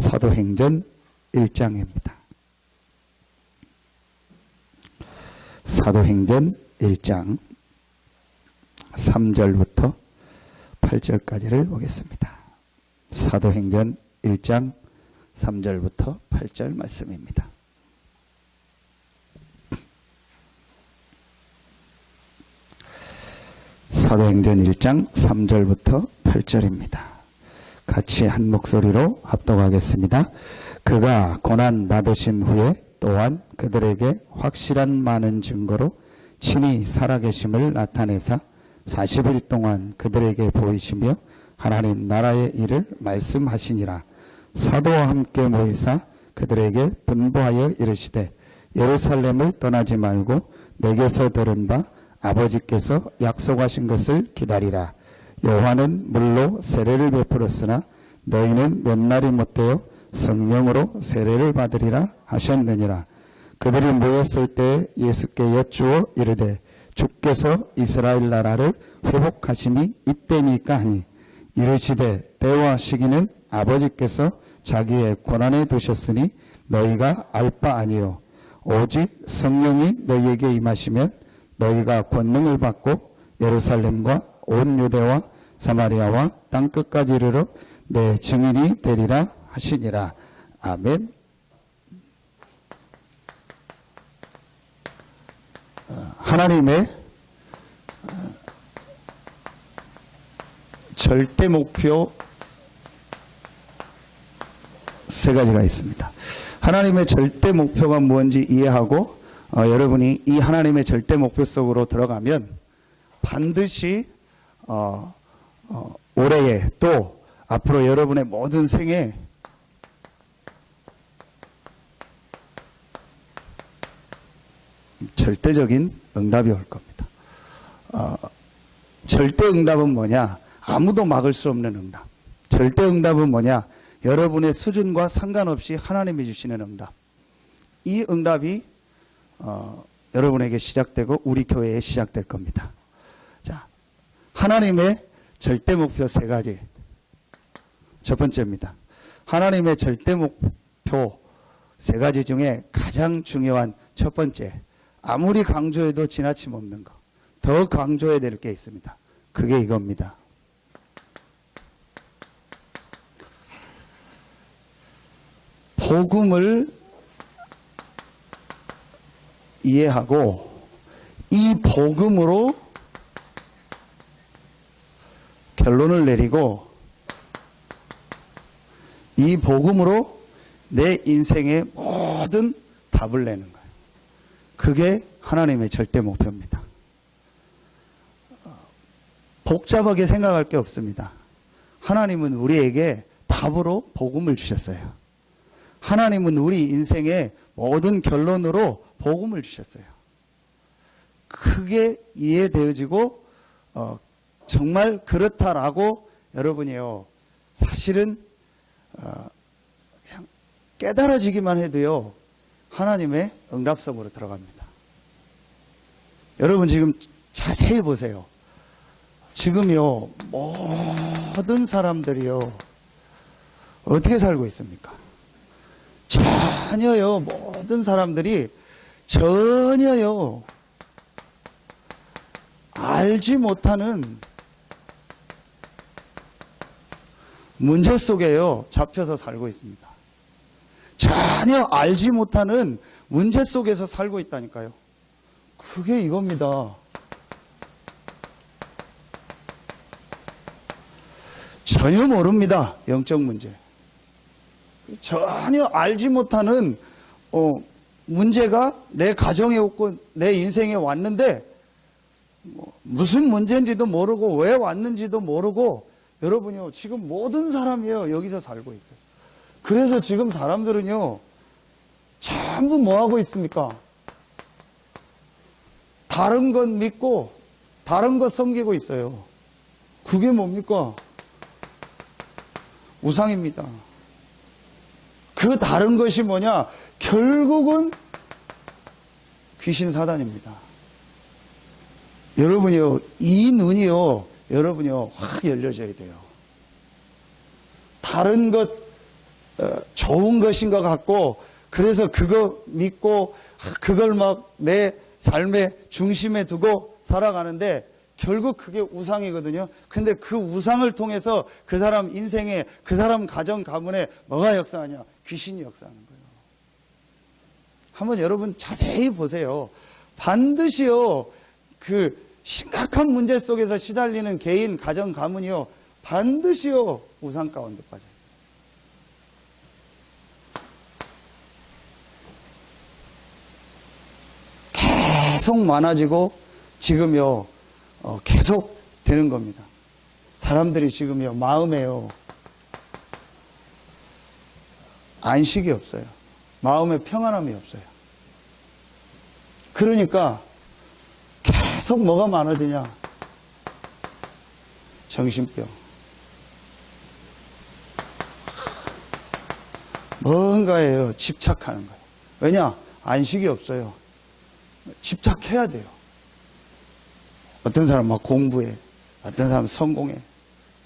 사도행전 1장입니다. 사도행전 1장 3절부터 8절까지를 보겠습니다. 사도행전 1장 3절부터 8절 말씀입니다. 사도행전 1장 3절부터 8절입니다. 같이 한 목소리로 합독하겠습니다. 그가 고난 받으신 후에 또한 그들에게 확실한 많은 증거로 친히 살아계심을 나타내사 40일 동안 그들에게 보이시며 하나님 나라의 일을 말씀하시니라. 사도와 함께 모이사 그들에게 분부하여 이르시되 예루살렘을 떠나지 말고 내게서 들은 바 아버지께서 약속하신 것을 기다리라. 요한은 물로 세례를 베풀었으나 너희는 몇 날이 못되어 성령으로 세례를 받으리라 하셨느니라. 그들이 모였을 때 예수께 여쭈어 이르되 주께서 이스라엘 나라를 회복하심이 이때니까 하니 이르시되 때와 시기는 아버지께서 자기의 권한에 두셨으니 너희가 알 바 아니요 오직 성령이 너희에게 임하시면 너희가 권능을 받고 예루살렘과 온 유대와 사마리아와 땅끝까지 이르러 내 증인이 되리라 하시니라. 아멘. 하나님의 절대 목표 세 가지가 있습니다. 하나님의 절대 목표가 뭔지 이해하고 여러분이 이 하나님의 절대 목표 속으로 들어가면 반드시 올해에 또 앞으로 여러분의 모든 생에 절대적인 응답이 올 겁니다. 절대 응답은 뭐냐? 아무도 막을 수 없는 응답. 절대 응답은 뭐냐? 여러분의 수준과 상관없이 하나님이 주시는 응답. 이 응답이 여러분에게 시작되고 우리 교회에 시작될 겁니다. 자, 하나님의 절대 목표 세 가지. 첫 번째입니다. 하나님의 절대 목표 세 가지 중에 가장 중요한 첫 번째, 아무리 강조해도 지나침 없는 거, 더 강조해야 될 게 있습니다. 그게 이겁니다. 복음을 이해하고 이 복음으로 결론을 내리고 이 복음으로 내 인생의 모든 답을 내는 거예요. 그게 하나님의 절대 목표입니다. 복잡하게 생각할 게 없습니다. 하나님은 우리에게 답으로 복음을 주셨어요. 하나님은 우리 인생의 모든 결론으로 복음을 주셨어요. 크게 이해되어지고 정말 그렇다라고 여러분이요, 사실은 그냥 깨달아지기만 해도요, 하나님의 응답 속으로 들어갑니다. 여러분 지금 자세히 보세요. 지금요, 모든 사람들이요, 어떻게 살고 있습니까? 전혀요, 모든 사람들이 전혀요, 알지 못하는 문제 속에요, 잡혀서 살고 있습니다. 전혀 알지 못하는 문제 속에서 살고 있다니까요. 그게 이겁니다. 전혀 모릅니다. 영적 문제. 전혀 알지 못하는 문제가 내 가정에 왔고 내 인생에 왔는데 무슨 문제인지도 모르고 왜 왔는지도 모르고 여러분요, 지금 모든 사람이요, 여기서 살고 있어요. 그래서 지금 사람들은요, 전부 뭐 하고 있습니까? 다른 것 믿고 다른 것 섬기고 있어요. 그게 뭡니까? 우상입니다. 그 다른 것이 뭐냐? 결국은 귀신 사단입니다. 여러분이요, 이 눈이요, 여러분이요, 확 열려져야 돼요. 다른 것 좋은 것인 것 같고, 그래서 그거 믿고 그걸 막 내 삶의 중심에 두고 살아가는데 결국 그게 우상이거든요. 근데 그 우상을 통해서 그 사람 인생에, 그 사람 가정 가문에 뭐가 역사하냐? 귀신이 역사하는 거예요. 한번 여러분 자세히 보세요. 반드시요, 그 심각한 문제 속에서 시달리는 개인, 가정, 가문이요, 반드시요, 우상 가운데 빠져요. 계속 많아지고, 지금요, 계속 되는 겁니다. 사람들이 지금요, 마음에요, 안식이 없어요. 마음에 평안함이 없어요. 그러니까 계속 뭐가 많아지냐? 정신병. 뭔가에요, 집착하는 거예요. 왜냐? 안식이 없어요. 집착해야 돼요. 어떤 사람은 막 공부에, 어떤 사람은 성공에,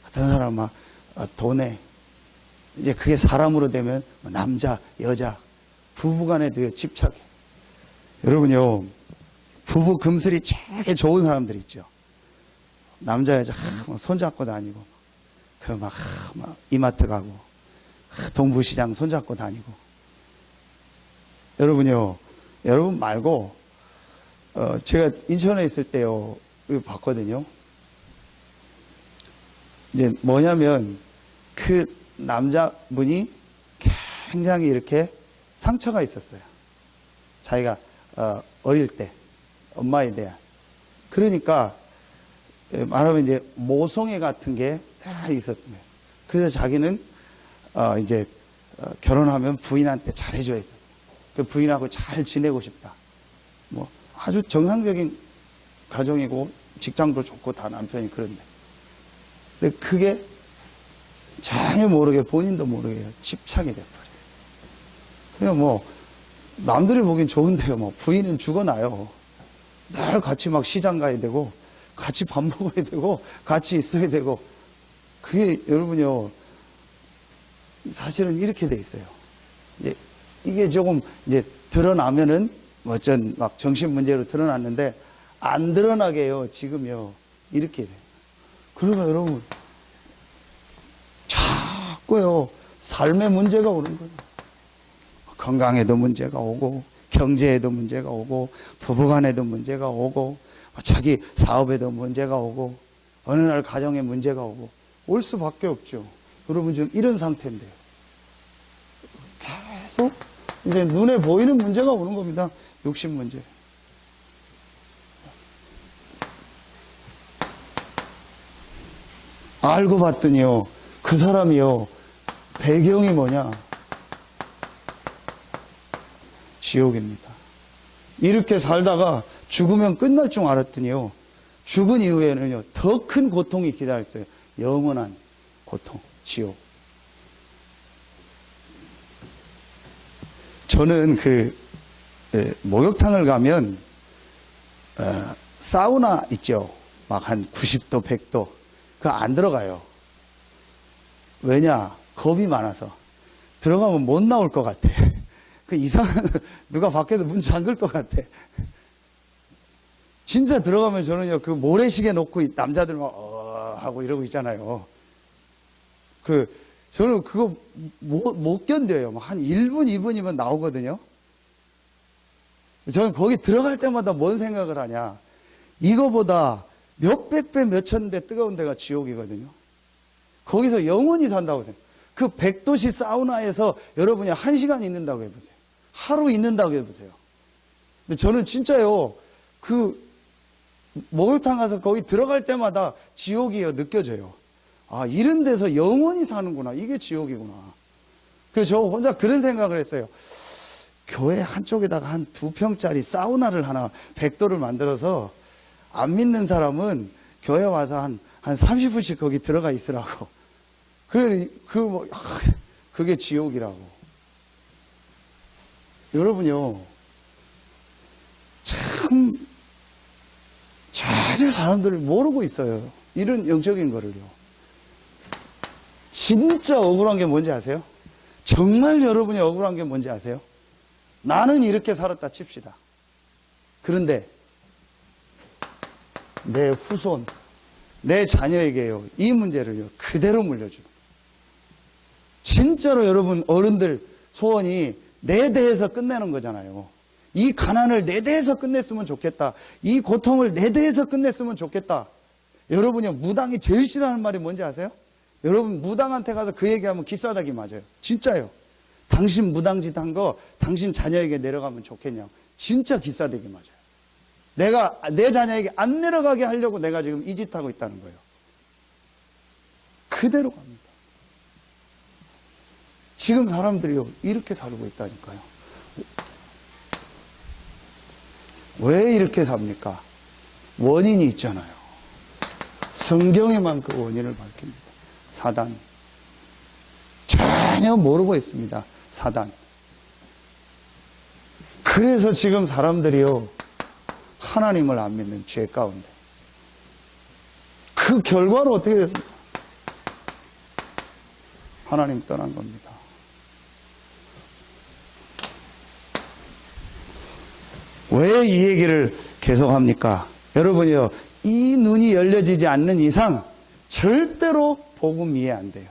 어떤 사람은 막 돈에. 이제 그게 사람으로 되면 남자, 여자, 부부간에도 집착해. 여러분요, 부부 금슬이 제일 좋은 사람들 있죠. 남자, 여자 손잡고 다니고, 그 막 이마트 가고, 동부시장 손잡고 다니고. 여러분요, 여러분 말고, 제가 인천에 있을 때요, 이거 봤거든요. 이제 뭐냐면, 그 남자분이 굉장히 이렇게 상처가 있었어요. 자기가 어릴 때, 엄마에 대한. 그러니까 말하면 이제 모성애 같은 게 다 있었던 거예요. 그래서 자기는 이제 결혼하면 부인한테 잘해줘야 돼. 그 부인하고 잘 지내고 싶다. 뭐 아주 정상적인 가정이고 직장도 좋고 다 남편이 그런데. 근데 그게 전혀 모르게, 본인도 모르게 집착이 돼버려요. 그냥 뭐 남들이 보기엔 좋은데요. 뭐 부인은 죽어나요. 늘 같이 막 시장 가야 되고, 같이 밥 먹어야 되고, 같이 있어야 되고. 그게 여러분요, 사실은 이렇게 돼 있어요. 이게 조금 이제 드러나면은 어쩐 막 정신 문제로 드러났는데, 안 드러나게요, 지금요, 이렇게 돼요. 그러면 여러분, 자꾸요, 삶의 문제가 오는 거예요. 건강에도 문제가 오고, 경제에도 문제가 오고, 부부간에도 문제가 오고, 자기 사업에도 문제가 오고, 어느 날 가정에 문제가 오고, 올 수밖에 없죠. 여러분 지금 이런 상태인데요. 계속 이제 눈에 보이는 문제가 오는 겁니다. 욕심 문제. 알고 봤더니요, 그 사람이요, 배경이 뭐냐? 지옥입니다. 이렇게 살다가 죽으면 끝날 줄 알았더니요, 죽은 이후에는요, 더 큰 고통이 기다렸어요. 영원한 고통, 지옥. 저는 목욕탕을 가면, 사우나 있죠. 막 한 90도, 100도. 그거 안 들어가요. 왜냐? 겁이 많아서. 들어가면 못 나올 것 같아. 그 이상한, 누가 밖에서 문 잠글 것 같아. 진짜 들어가면 저는요, 그 모래시계 놓고 남자들 막, 하고 이러고 있잖아요. 저는 그거 못 견뎌요. 한 1분, 2분이면 나오거든요. 저는 거기 들어갈 때마다 뭔 생각을 하냐. 이거보다 몇백 배, 몇천 배 뜨거운 데가 지옥이거든요. 거기서 영원히 산다고 생각해요. 그 100도씨 사우나에서 여러분이 1시간 있는다고 해보세요. 하루 있는다고 해보세요. 근데 저는 진짜요, 목욕탕 가서 거기 들어갈 때마다 지옥이요, 느껴져요. 아, 이런 데서 영원히 사는구나. 이게 지옥이구나. 그래서 저 혼자 그런 생각을 했어요. 교회 한쪽에다가 한 2평짜리 사우나를 하나 100도를 만들어서 안 믿는 사람은 교회 와서 한 30분씩 거기 들어가 있으라고. 그래서 그게 지옥이라고. 여러분요, 참 전혀 사람들을 모르고 있어요. 이런 영적인 거를요. 진짜 억울한 게 뭔지 아세요? 정말 여러분이 억울한 게 뭔지 아세요? 나는 이렇게 살았다 칩시다. 그런데 내 후손, 내 자녀에게요, 이 문제를요, 그대로 물려주는. 진짜로 여러분, 어른들 소원이 내 대에서 끝내는 거잖아요. 이 가난을 내 대에서 끝냈으면 좋겠다. 이 고통을 내 대에서 끝냈으면 좋겠다. 여러분이 무당이 제일 싫어하는 말이 뭔지 아세요? 여러분, 무당한테 가서 그 얘기하면 기싸다기 맞아요. 진짜요. 당신 무당짓 한 거 당신 자녀에게 내려가면 좋겠냐. 진짜 기싸대기 맞아요. 내가 내 자녀에게 안 내려가게 하려고 내가 지금 이 짓 하고 있다는 거예요. 그대로 갑니다. 지금 사람들이요, 이렇게 살고 있다니까요. 왜 이렇게 삽니까? 원인이 있잖아요. 성경에만 그 원인을 밝힙니다. 사단. 전혀 모르고 있습니다. 사단. 그래서 지금 사람들이요, 하나님을 안 믿는 죄 가운데. 그 결과로 어떻게 됐습니까? 하나님 떠난 겁니다. 왜 이 얘기를 계속합니까? 여러분이요, 이 눈이 열려지지 않는 이상 절대로 복음 이해 안 돼요.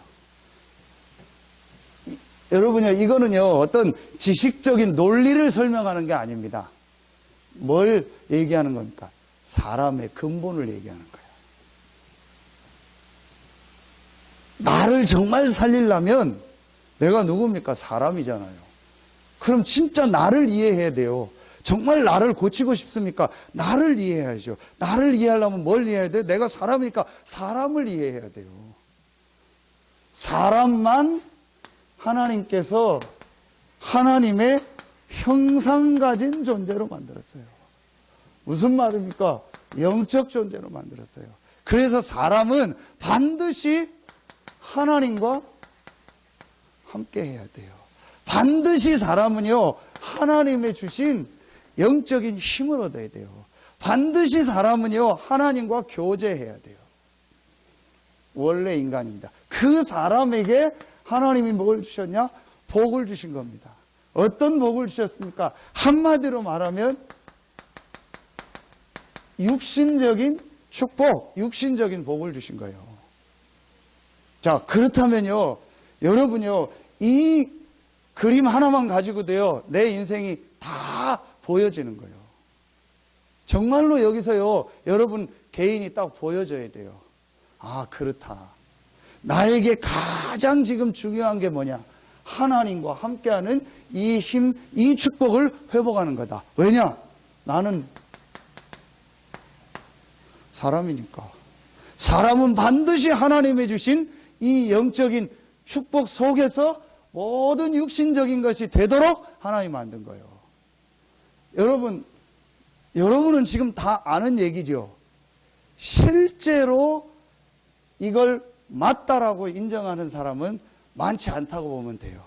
여러분요, 이거는요, 어떤 지식적인 논리를 설명하는 게 아닙니다. 뭘 얘기하는 겁니까? 사람의 근본을 얘기하는 거예요. 나를 정말 살리려면 내가 누굽니까? 사람이잖아요. 그럼 진짜 나를 이해해야 돼요. 정말 나를 고치고 싶습니까? 나를 이해해야죠. 나를 이해하려면 뭘 이해해야 돼요? 내가 사람이니까 사람을 이해해야 돼요. 사람만 하나님께서 하나님의 형상 가진 존재로 만들었어요. 무슨 말입니까? 영적 존재로 만들었어요. 그래서 사람은 반드시 하나님과 함께 해야 돼요. 반드시 사람은요, 하나님의 주신 영적인 힘을 얻어야 돼요. 반드시 사람은요, 하나님과 교제해야 돼요. 원래 인간입니다. 그 사람에게 하나님이 뭘 주셨냐? 복을 주신 겁니다. 어떤 복을 주셨습니까? 한마디로 말하면 육신적인 축복, 육신적인 복을 주신 거예요. 자, 그렇다면요, 여러분요, 이 그림 하나만 가지고도요, 내 인생이 다 보여지는 거예요. 정말로 여기서요, 여러분 개인이 딱 보여져야 돼요. 아, 그렇다. 나에게 가장 지금 중요한 게 뭐냐? 하나님과 함께하는 이 힘, 이 축복을 회복하는 거다. 왜냐? 나는 사람이니까. 사람은 반드시 하나님이 주신 이 영적인 축복 속에서 모든 육신적인 것이 되도록 하나님이 만든 거예요. 여러분은 지금 다 아는 얘기죠. 실제로 이걸 맞다라고 인정하는 사람은 많지 않다고 보면 돼요.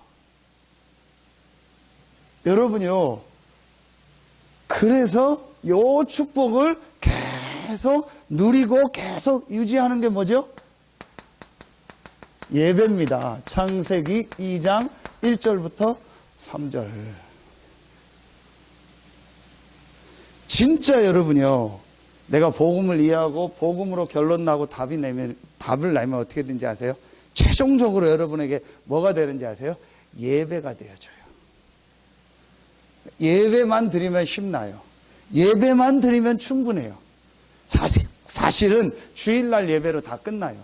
여러분요, 그래서 요 축복을 계속 누리고 계속 유지하는 게 뭐죠? 예배입니다. 창세기 2장 1절부터 3절. 진짜 여러분요, 내가 복음을 이해하고 복음으로 결론 나고 답을 내면 어떻게 되는지 아세요? 최종적으로 여러분에게 뭐가 되는지 아세요? 예배가 되어져요. 예배만 드리면 힘나요. 예배만 드리면 충분해요. 사실은 주일날 예배로 다 끝나요.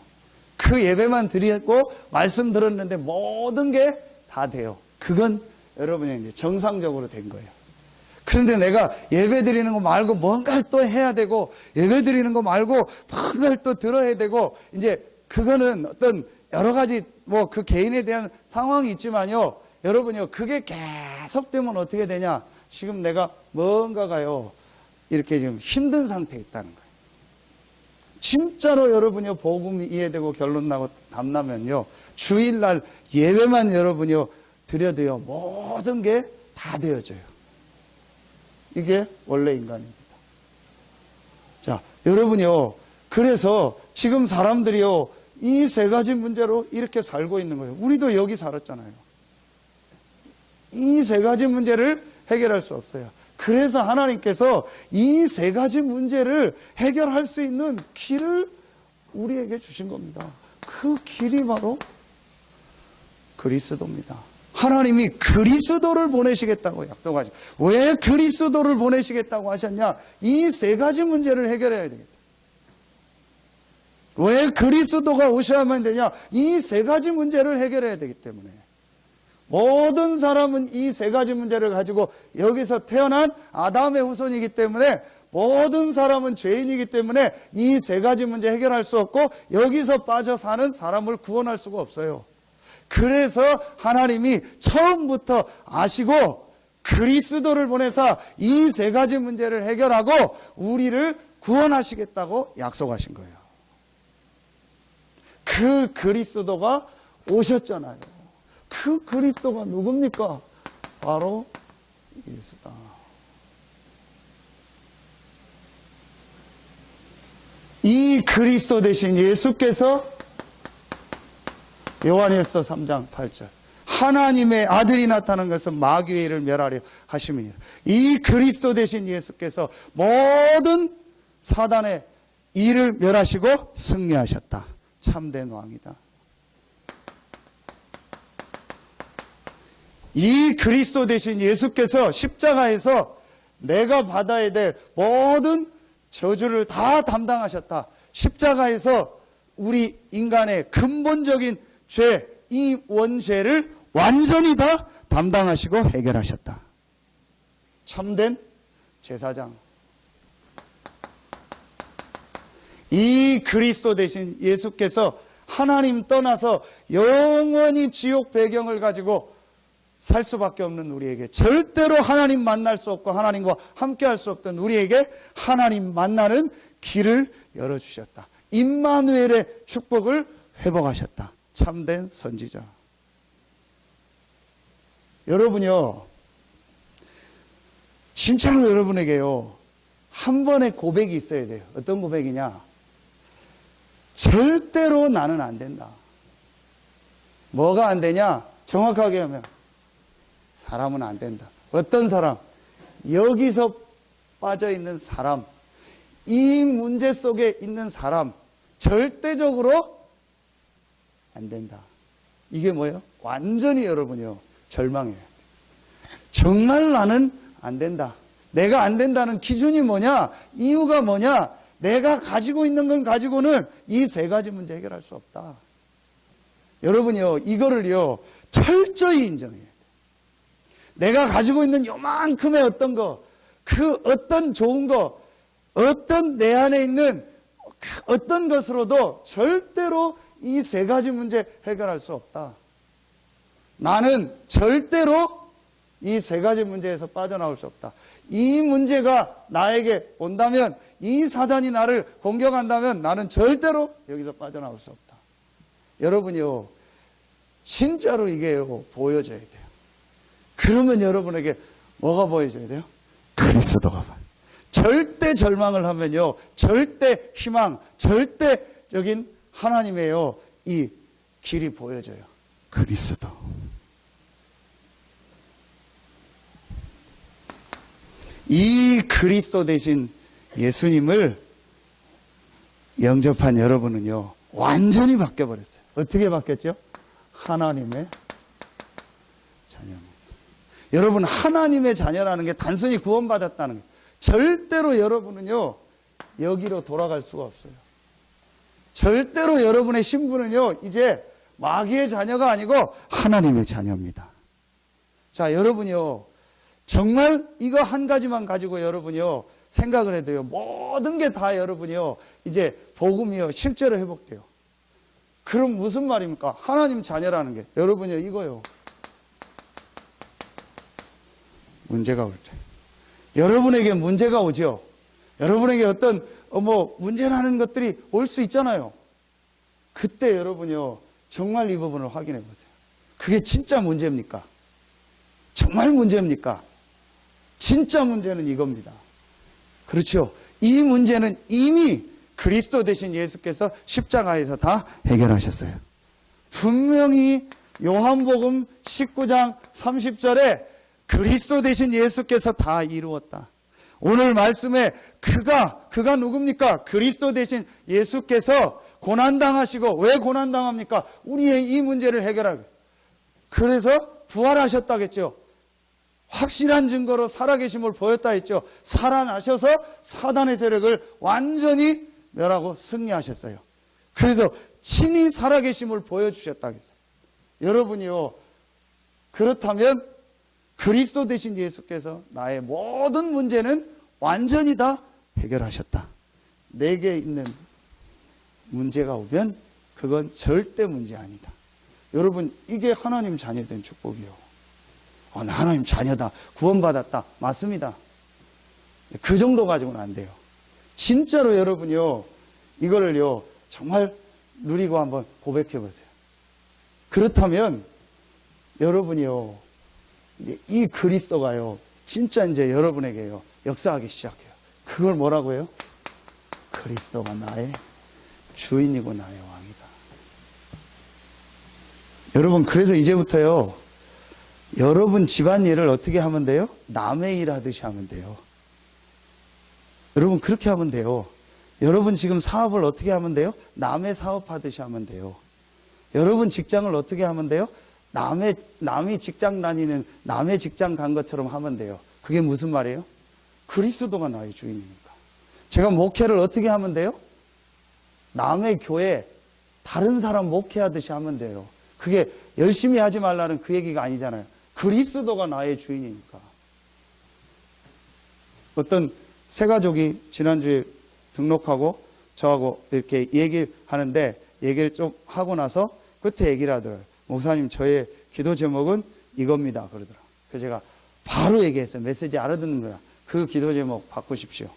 그 예배만 드리고 말씀 들었는데 모든 게 다 돼요. 그건 여러분이 이제 정상적으로 된 거예요. 그런데 내가 예배 드리는 거 말고 뭔가를 또 해야 되고, 예배 드리는 거 말고 뭔가를 또 들어야 되고, 이제 그거는 어떤 여러 가지 그 개인에 대한 상황이 있지만요, 여러분요, 그게 계속되면 어떻게 되냐? 지금 내가 뭔가가요, 이렇게 지금 힘든 상태에 있다는 거예요. 진짜로 여러분요, 복음이 이해되고 결론 나고 답나면요, 주일날 예배만 여러분요, 드려도요, 모든 게 다 되어져요. 이게 원래 인간입니다. 자, 여러분요, 그래서 지금 사람들이요, 이 세 가지 문제로 이렇게 살고 있는 거예요. 우리도 여기 살았잖아요. 이 세 가지 문제를 해결할 수 없어요. 그래서 하나님께서 이 세 가지 문제를 해결할 수 있는 길을 우리에게 주신 겁니다. 그 길이 바로 그리스도입니다. 하나님이 그리스도를 보내시겠다고 약속하죠. 왜 그리스도를 보내시겠다고 하셨냐? 이 세 가지 문제를 해결해야 되겠다. 왜 그리스도가 오셔야만 되냐? 이 세 가지 문제를 해결해야 되기 때문에. 모든 사람은 이 세 가지 문제를 가지고 여기서 태어난 아담의 후손이기 때문에 모든 사람은 죄인이기 때문에 이 세 가지 문제 해결할 수 없고 여기서 빠져 사는 사람을 구원할 수가 없어요. 그래서 하나님이 처음부터 아시고 그리스도를 보내사 이 세 가지 문제를 해결하고 우리를 구원하시겠다고 약속하신 거예요. 그 그리스도가 오셨잖아요. 그 그리스도가 누굽니까? 바로 예수다. 이 그리스도 대신 예수께서 요한일서 3장 8절 하나님의 아들이 나타난 것은 마귀의 일을 멸하려 하심이니라. 이 그리스도 대신 예수께서 모든 사단의 일을 멸하시고 승리하셨다. 참된 왕이다. 이 그리스도 대신 예수께서 십자가에서 내가 받아야 될 모든 저주를 다 담당하셨다. 십자가에서 우리 인간의 근본적인 죄, 이 원죄를 완전히 다 담당하시고 해결하셨다. 참된 제사장. 이 그리스도 대신 예수께서 하나님 떠나서 영원히 지옥 배경을 가지고 살 수밖에 없는 우리에게, 절대로 하나님 만날 수 없고 하나님과 함께할 수 없던 우리에게 하나님 만나는 길을 열어주셨다. 임마누엘의 축복을 회복하셨다. 참된 선지자. 여러분요, 진짜로 여러분에게요, 한 번의 고백이 있어야 돼요. 어떤 고백이냐? 절대로 나는 안 된다. 뭐가 안 되냐? 정확하게 하면 사람은 안 된다. 어떤 사람? 여기서 빠져있는 사람, 이 문제 속에 있는 사람, 절대적으로 안 된다. 이게 뭐예요? 완전히 여러분이요, 절망해요. 정말 나는 안 된다. 내가 안 된다는 기준이 뭐냐? 이유가 뭐냐? 내가 가지고 있는 건 가지고는 이 세 가지 문제 해결할 수 없다. 여러분이요, 이거를요, 철저히 인정해요. 내가 가지고 있는 요만큼의 어떤 거, 그 어떤 좋은 거, 어떤 내 안에 있는 어떤 것으로도 절대로 이 세 가지 문제 해결할 수 없다. 나는 절대로 이 세 가지 문제에서 빠져나올 수 없다. 이 문제가 나에게 온다면, 이 사단이 나를 공격한다면 나는 절대로 여기서 빠져나올 수 없다. 여러분이요, 진짜로 이게요, 보여져야 돼요. 그러면 여러분에게 뭐가 보여져야 돼요? 그리스도가 보여요. 절대 절망을 하면요, 절대 희망, 절대적인 하나님의요, 이 길이 보여져요. 그리스도. 이 그리스도 대신 예수님을 영접한 여러분은요, 완전히 바뀌어버렸어요. 어떻게 바뀌었죠? 하나님의 자녀입니다. 여러분, 하나님의 자녀라는 게 단순히 구원받았다는 거예요. 절대로 여러분은요, 여기로 돌아갈 수가 없어요. 절대로 여러분의 신분은요, 이제 마귀의 자녀가 아니고 하나님의 자녀입니다. 자, 여러분이요, 정말 이거 한 가지만 가지고 여러분이요, 생각을 해도요, 모든 게 다 여러분이요, 이제 복음이요, 실제로 회복돼요. 그럼 무슨 말입니까? 하나님 자녀라는 게, 여러분이요, 이거요. 문제가 올 때. 여러분에게 문제가 오죠. 여러분에게 어떤, 문제라는 것들이 올 수 있잖아요. 그때 여러분이요, 정말 이 부분을 확인해 보세요. 그게 진짜 문제입니까? 정말 문제입니까? 진짜 문제는 이겁니다. 그렇죠. 이 문제는 이미 그리스도 대신 예수께서 십자가에서 다 해결하셨어요. 분명히 요한복음 19장 30절에 그리스도 되신 예수께서 다 이루었다. 오늘 말씀에 그가 누굽니까? 그리스도 되신 예수께서 고난당하시고, 왜 고난당합니까? 우리의 이 문제를 해결하기. 그래서 부활하셨다겠죠. 확실한 증거로 살아계심을 보였다 했죠. 살아나셔서 사단의 세력을 완전히 멸하고 승리하셨어요. 그래서 친히 살아계심을 보여주셨다 했어요. 여러분이요, 그렇다면 그리스도 되신 예수께서 나의 모든 문제는 완전히 다 해결하셨다. 내게 있는 문제가 오면 그건 절대 문제 아니다. 여러분, 이게 하나님 자녀된 축복이요. 나 하나님 자녀다, 구원받았다. 맞습니다. 그 정도 가지고는 안 돼요. 진짜로 여러분이요, 이거를요 정말 누리고 한번 고백해 보세요. 그렇다면 여러분이요, 이 그리스도가요 진짜 이제 여러분에게요 역사하기 시작해요. 그걸 뭐라고 해요? 그리스도가 나의 주인이고 나의 왕이다. 여러분, 그래서 이제부터요, 여러분 집안일을 어떻게 하면 돼요? 남의 일 하듯이 하면 돼요. 여러분, 그렇게 하면 돼요. 여러분 지금 사업을 어떻게 하면 돼요? 남의 사업 하듯이 하면 돼요. 여러분 직장을 어떻게 하면 돼요? 남이 직장 다니는 남의 직장 간 것처럼 하면 돼요. 그게 무슨 말이에요? 그리스도가 나의 주인이니까. 제가 목회를 어떻게 하면 돼요? 남의 교회 다른 사람 목회하듯이 하면 돼요. 그게 열심히 하지 말라는 그 얘기가 아니잖아요. 그리스도가 나의 주인이니까. 어떤 새 가족이 지난주에 등록하고 저하고 이렇게 얘기를 하는데, 얘기를 좀 하고 나서 끝에 얘기를 하더라고요. 목사님, 저의 기도 제목은 이겁니다. 그러더라고요. 그래서 제가 바로 얘기했어요. 메시지 알아듣는 거야. 그 기도 제목 바꾸십시오.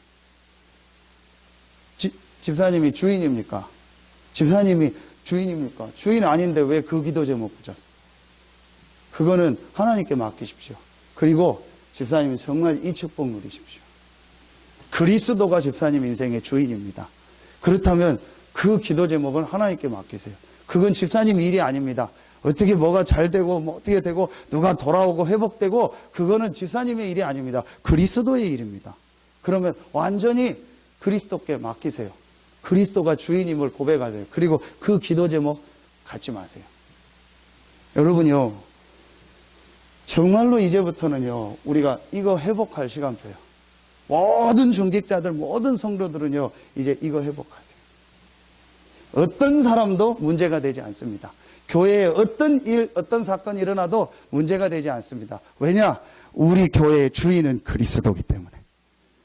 집사님이 주인입니까? 집사님이 주인입니까? 주인 아닌데 왜 그 기도 제목 보자. 그거는 하나님께 맡기십시오. 그리고 집사님이 정말 이 축복 누리십시오. 그리스도가 집사님 인생의 주인입니다. 그렇다면 그 기도 제목은 하나님께 맡기세요. 그건 집사님 일이 아닙니다. 어떻게 뭐가 잘 되고 뭐 어떻게 되고 누가 돌아오고 회복되고, 그거는 집사님의 일이 아닙니다. 그리스도의 일입니다. 그러면 완전히 그리스도께 맡기세요. 그리스도가 주인임을 고백하세요. 그리고 그 기도 제목 갖지 마세요. 여러분요, 정말로 이제부터는요 우리가 이거 회복할 시간표예요. 모든 중직자들, 모든 성도들은요 이제 이거 회복하세요. 어떤 사람도 문제가 되지 않습니다. 교회에 어떤 일, 어떤 사건이 일어나도 문제가 되지 않습니다. 왜냐? 우리 교회의 주인은 그리스도이기 때문에.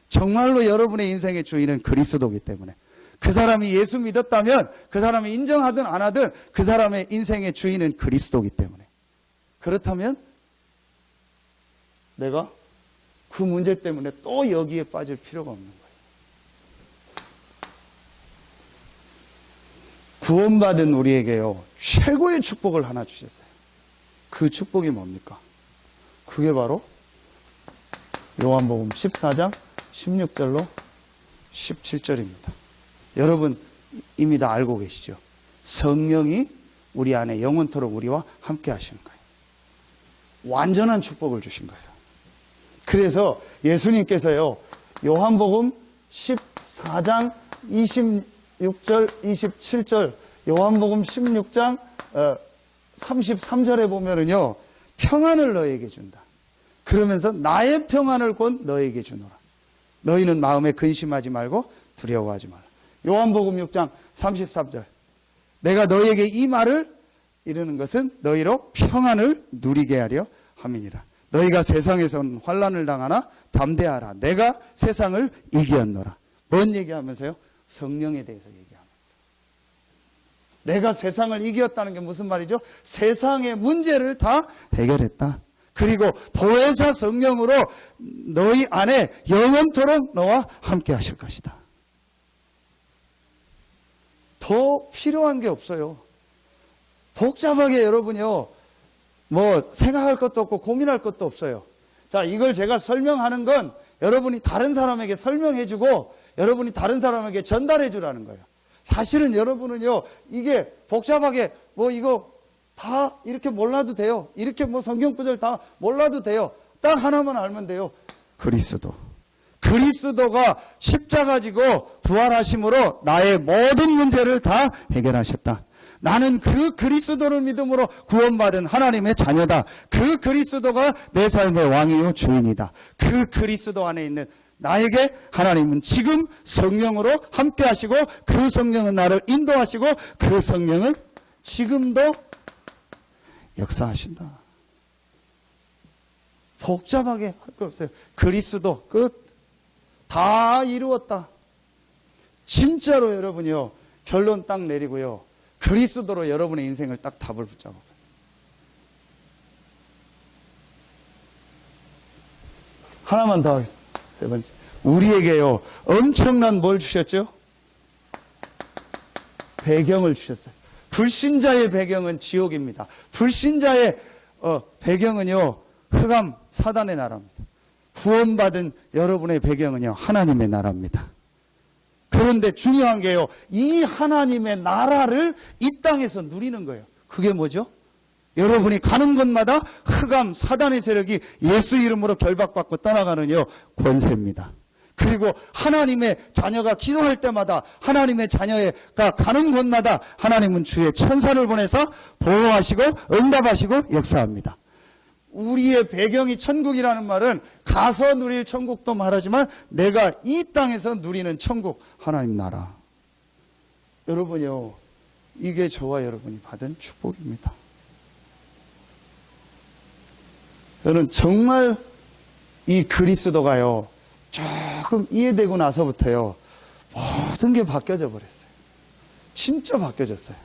정말로 여러분의 인생의 주인은 그리스도이기 때문에. 그 사람이 예수 믿었다면, 그 사람이 인정하든 안 하든 그 사람의 인생의 주인은 그리스도이기 때문에. 그렇다면 내가 그 문제 때문에 또 여기에 빠질 필요가 없는 거예요. 구원받은 우리에게요 최고의 축복을 하나 주셨어요. 그 축복이 뭡니까? 그게 바로 요한복음 14장 16절로 17절입니다. 여러분 이미 다 알고 계시죠? 성령이 우리 안에 영원토록 우리와 함께 하시는 거예요. 완전한 축복을 주신 거예요. 그래서 예수님께서요 요한복음 14장 26절 27절, 요한복음 16장 33절에 보면은요 평안을 너에게 준다. 그러면서 나의 평안을 곧 너에게 주노라. 너희는 마음에 근심하지 말고 두려워하지 말라. 요한복음 6장 33절, 내가 너희에게 이 말을 이르는 것은 너희로 평안을 누리게 하려 함이니라. 너희가 세상에선 환난을 당하나 담대하라. 내가 세상을 이기었노라. 뭔 얘기하면서요? 성령에 대해서 얘기하면서. 내가 세상을 이겼다는 게 무슨 말이죠? 세상의 문제를 다 해결했다. 그리고 보혜사 성령으로 너희 안에 영원토록 너와 함께 하실 것이다. 더 필요한 게 없어요. 복잡하게 여러분이요 뭐 생각할 것도 없고 고민할 것도 없어요. 자, 이걸 제가 설명하는 건 여러분이 다른 사람에게 설명해 주고 여러분이 다른 사람에게 전달해 주라는 거예요. 사실은 여러분은요 이게 복잡하게 뭐 이거 다 이렇게 몰라도 돼요. 이렇게 뭐 성경 구절 다 몰라도 돼요. 딱 하나만 알면 돼요. 그리스도. 그리스도가 십자가 지고 부활하심으로 나의 모든 문제를 다 해결하셨다. 나는 그 그리스도를 믿음으로 구원받은 하나님의 자녀다. 그 그리스도가 내 삶의 왕이요 주인이다. 그 그리스도 안에 있는 나에게 하나님은 지금 성령으로 함께 하시고 그 성령은 나를 인도하시고 그 성령은 지금도 역사하신다. 복잡하게 할 거 없어요. 그리스도 끝. 다 이루었다. 진짜로 여러분이요. 결론 딱 내리고요. 그리스도로 여러분의 인생을 딱 답을 붙잡아보세요. 하나만 더 하겠습니다. 세 번째. 우리에게요. 엄청난 뭘 주셨죠? 배경을 주셨어요. 불신자의 배경은 지옥입니다. 불신자의 배경은요. 흑암 사단의 나라입니다. 구원받은 여러분의 배경은요. 하나님의 나라입니다. 그런데 중요한 게요. 이 하나님의 나라를 이 땅에서 누리는 거예요. 그게 뭐죠? 여러분이 가는 곳마다 흑암 사단의 세력이 예수 이름으로 결박받고 떠나가는요. 권세입니다. 그리고 하나님의 자녀가 기도할 때마다 하나님의 자녀가 가는 곳마다 하나님은 주의 천사를 보내서 보호하시고 응답하시고 역사합니다. 우리의 배경이 천국이라는 말은 가서 누릴 천국도 말하지만 내가 이 땅에서 누리는 천국, 하나님 나라. 여러분요, 이게 저와 여러분이 받은 축복입니다. 저는 정말 이 그리스도가요, 조금 이해되고 나서부터요, 모든 게 바뀌어져 버렸어요. 진짜 바뀌어졌어요.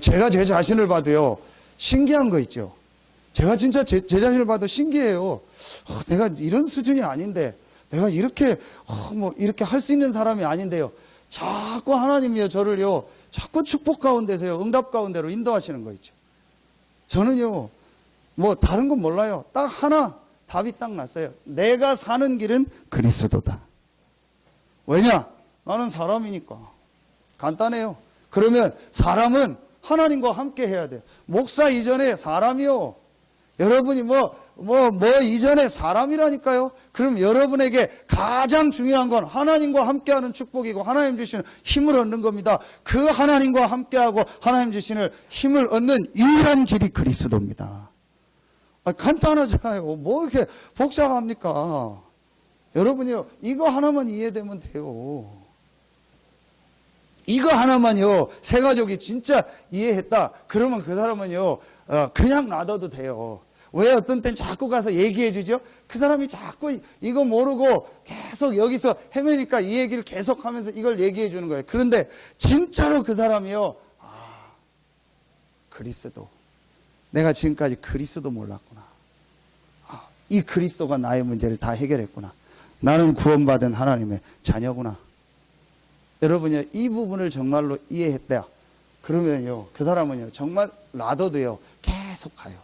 제가 제 자신을 봐도요, 신기한 거 있죠. 제가 진짜 제 자신을 봐도 신기해요. 내가 이런 수준이 아닌데, 내가 이렇게 이렇게 할 수 있는 사람이 아닌데요. 자꾸 하나님이요 저를요 자꾸 축복 가운데서요 응답 가운데로 인도하시는 거 있죠. 저는요 뭐 다른 건 몰라요. 딱 하나 답이 딱 났어요. 내가 사는 길은 그리스도다. 왜냐? 나는 사람이니까. 간단해요. 그러면 사람은 하나님과 함께 해야 돼요. 목사 이전에 사람이요. 여러분이 이전에 사람이라니까요. 그럼 여러분에게 가장 중요한 건 하나님과 함께하는 축복이고 하나님 주시는 힘을 얻는 겁니다. 그 하나님과 함께하고 하나님 주시는 힘을 얻는 유일한 길이 그리스도입니다. 간단하잖아요. 뭐 이렇게 복잡합니까? 여러분이요, 이거 하나만 이해되면 돼요. 이거 하나만요, 세 가족이 진짜 이해했다. 그러면 그 사람은요, 그냥 놔둬도 돼요. 왜 어떤 땐 자꾸 가서 얘기해 주죠? 그 사람이 자꾸 이거 모르고 계속 여기서 헤매니까 이 얘기를 계속 하면서 이걸 얘기해 주는 거예요. 그런데 진짜로 그 사람이요, 그리스도. 내가 지금까지 그리스도 몰랐구나. 이 그리스도가 나의 문제를 다 해결했구나. 나는 구원받은 하나님의 자녀구나. 여러분이 이 부분을 정말로 이해했대요. 그러면요, 그 사람은요, 정말 놔둬도요, 계속 가요.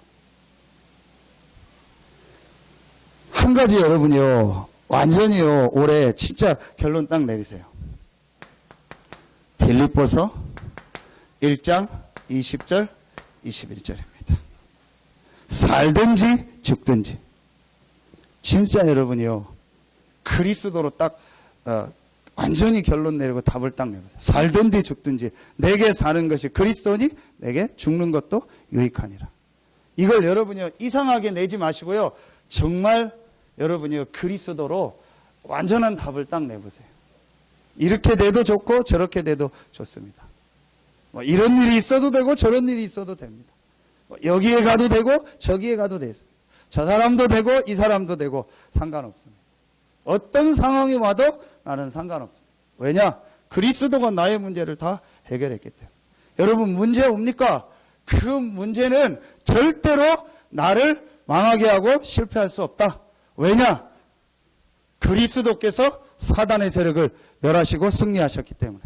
한 가지 여러분이요, 완전히요, 올해 진짜 결론 딱 내리세요. 빌립보서 1장 20절, 21절입니다. 살든지 죽든지. 진짜 여러분이요, 그리스도로 딱, 완전히 결론 내리고 답을 딱 내보세요. 살든지 죽든지 내게 사는 것이 그리스도니 내게 죽는 것도 유익하니라. 이걸 여러분이요 이상하게 내지 마시고요. 정말 여러분이요 그리스도로 완전한 답을 딱 내보세요. 이렇게 돼도 좋고 저렇게 돼도 좋습니다. 이런 일이 있어도 되고 저런 일이 있어도 됩니다. 여기에 가도 되고 저기에 가도 되죠. 저 사람도 되고 이 사람도 되고 상관없습니다. 어떤 상황이 와도 나는 상관없습니다. 왜냐? 그리스도가 나의 문제를 다 해결했기 때문에. 여러분 문제 옵니까? 그 문제는 절대로 나를 망하게 하고 실패할 수 없다. 왜냐? 그리스도께서 사단의 세력을 멸하시고 승리하셨기 때문에.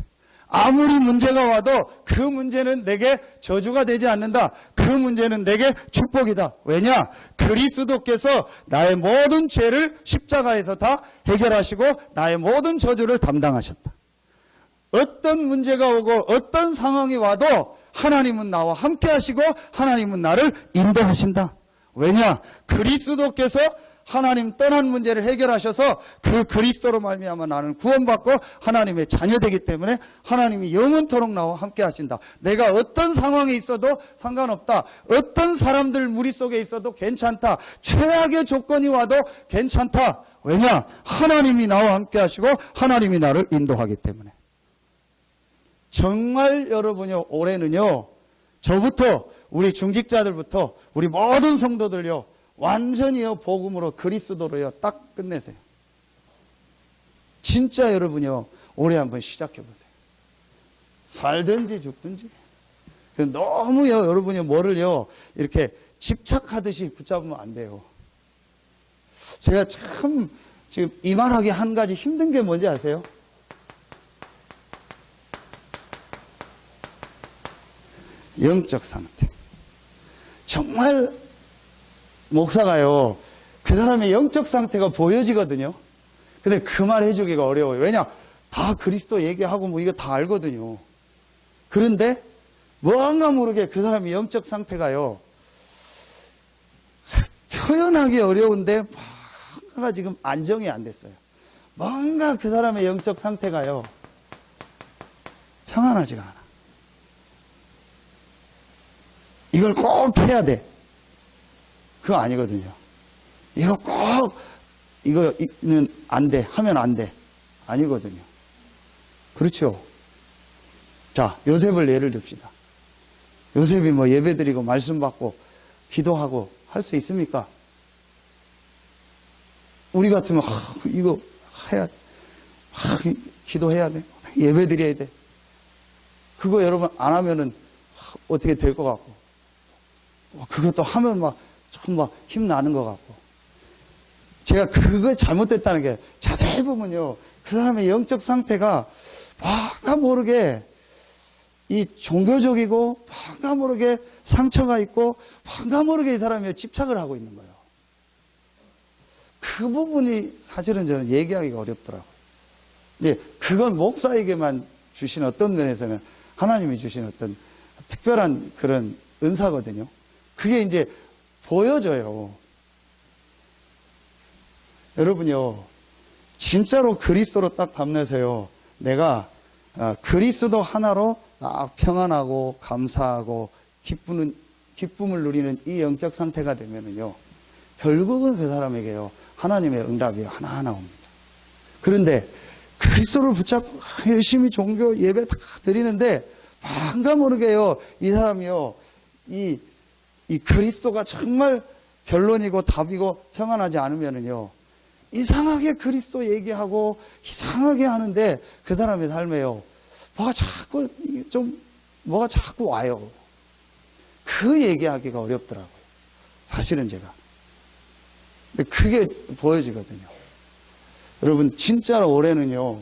아무리 문제가 와도 그 문제는 내게 저주가 되지 않는다. 그 문제는 내게 축복이다. 왜냐? 그리스도께서 나의 모든 죄를 십자가에서 다 해결하시고 나의 모든 저주를 담당하셨다. 어떤 문제가 오고 어떤 상황이 와도 하나님은 나와 함께 하시고 하나님은 나를 인도하신다. 왜냐? 그리스도께서 하나님 떠난 문제를 해결하셔서 그 그리스도로 말미암아 나는 구원받고 하나님의 자녀되기 때문에 하나님이 영원토록 나와 함께 하신다. 내가 어떤 상황에 있어도 상관없다. 어떤 사람들 무리 속에 있어도 괜찮다. 최악의 조건이 와도 괜찮다. 왜냐? 하나님이 나와 함께 하시고 하나님이 나를 인도하기 때문에. 정말 여러분요, 올해는요, 저부터 우리 중직자들부터 우리 모든 성도들요, 완전히요, 복음으로 그리스도로요, 딱 끝내세요. 진짜 여러분요, 올해 한번 시작해보세요. 살든지 죽든지. 너무요, 여러분요, 뭐를요, 이렇게 집착하듯이 붙잡으면 안 돼요. 제가 참, 지금 이 말하기 한 가지 힘든 게 뭔지 아세요? 영적 상태. 정말 목사가요, 그 사람의 영적 상태가 보여지거든요. 근데 그 말 해주기가 어려워요. 왜냐? 다 그리스도 얘기하고 뭐 이거 다 알거든요. 그런데 뭔가 모르게 그 사람의 영적 상태가요, 표현하기 어려운데 뭔가가 지금 안정이 안 됐어요. 뭔가 그 사람의 영적 상태가요, 평안하지가 않아. 이걸 꼭 해야 돼. 그거 아니거든요. 이거 꼭, 이거는 안 돼. 하면 안 돼. 아니거든요. 그렇죠. 자, 요셉을 예를 듭시다. 요셉이 뭐 예배 드리고 말씀 받고 기도하고 할 수 있습니까? 우리 같으면, 이거 해야 돼. 기도해야 돼. 예배 드려야 돼. 그거 여러분 안 하면은 어떻게 될 것 같고. 그것도 하면 조금 힘나는 것 같고. 제가 그거 잘못됐다는 게 자세히 보면요, 그 사람의 영적 상태가 뭔가 모르게 이 종교적이고 뭔가 모르게 상처가 있고 뭔가 모르게 이 사람이 집착을 하고 있는 거예요. 그 부분이 사실은 저는 얘기하기가 어렵더라고요. 이제 그건 목사에게만 주신 어떤 면에서는 하나님이 주신 어떤 특별한 그런 은사거든요. 그게 이제 보여져요. 여러분요, 진짜로 그리스도로 딱 담내세요. 내가 그리스도 하나로 딱 평안하고 감사하고 기쁨을 누리는 이 영적 상태가 되면은요, 결국은 그 사람에게요, 하나님의 응답이 하나하나 옵니다. 그런데 그리스도를 붙잡고 열심히 종교 예배 다 드리는데 뭔가 모르게요, 이 사람이요, 이 그리스도가 정말 결론이고 답이고 평안하지 않으면은요, 이상하게 그리스도 얘기하고 이상하게 하는데 그 사람의 삶에요, 뭐가 자꾸 와요. 그 얘기하기가 어렵더라고요. 사실은 제가. 근데 그게 보여지거든요. 여러분, 진짜로 올해는요,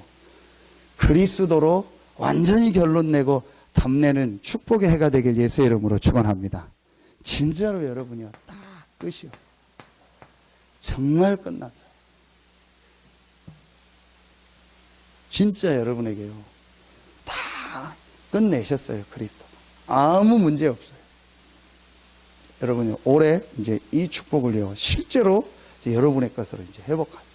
그리스도로 완전히 결론 내고 답내는 축복의 해가 되길 예수의 이름으로 축원합니다. 진짜로 여러분이요, 딱 끝이요. 정말 끝났어요. 진짜 여러분에게요, 다 끝내셨어요, 그리스도. 아무 문제 없어요. 여러분이 올해 이제 이 축복을요, 실제로 이제 여러분의 것으로 이제 회복하세요.